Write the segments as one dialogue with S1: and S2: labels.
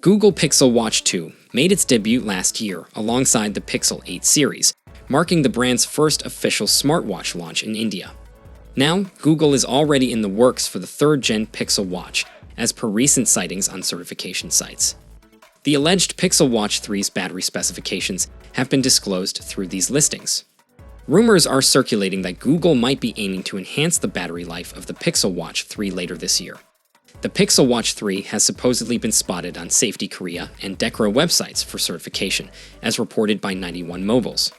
S1: Google Pixel Watch 2 made its debut last year alongside the Pixel 8 series, marking the brand's first official smartwatch launch in India. Now, Google is already in the works for the third-gen Pixel Watch, as per recent sightings on certification sites. The alleged Pixel Watch 3's battery specifications have been disclosed through these listings. Rumors are circulating that Google might be aiming to enhance the battery life of the Pixel Watch 3 later this year. The Pixel Watch 3 has supposedly been spotted on Safety Korea and Decra websites for certification, as reported by 91 Mobiles.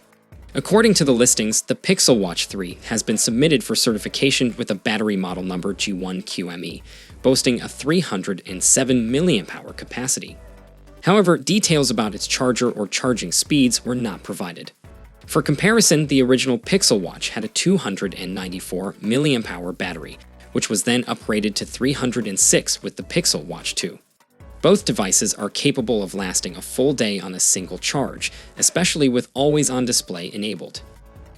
S1: According to the listings, the Pixel Watch 3 has been submitted for certification with a battery model number G1QME, boasting a 307 mAh capacity. However, details about its charger or charging speeds were not provided. For comparison, the original Pixel Watch had a 294 mAh battery, which was then upgraded to 306 with the Pixel Watch 2. Both devices are capable of lasting a full day on a single charge, especially with always-on display enabled.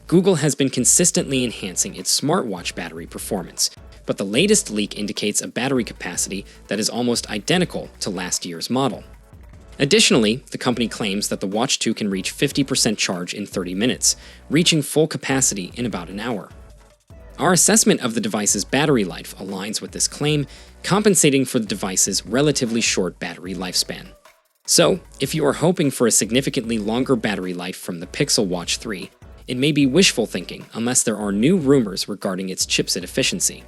S1: Google has been consistently enhancing its smartwatch battery performance, but the latest leak indicates a battery capacity that is almost identical to last year's model. Additionally, the company claims that the Watch 2 can reach 50% charge in 30 minutes, reaching full capacity in about an hour. Our assessment of the device's battery life aligns with this claim, compensating for the device's relatively short battery lifespan. So, if you are hoping for a significantly longer battery life from the Pixel Watch 3, it may be wishful thinking unless there are new rumors regarding its chipset efficiency.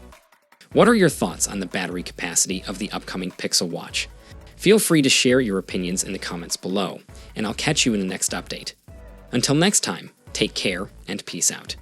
S1: What are your thoughts on the battery capacity of the upcoming Pixel Watch? Feel free to share your opinions in the comments below, and I'll catch you in the next update. Until next time, take care and peace out.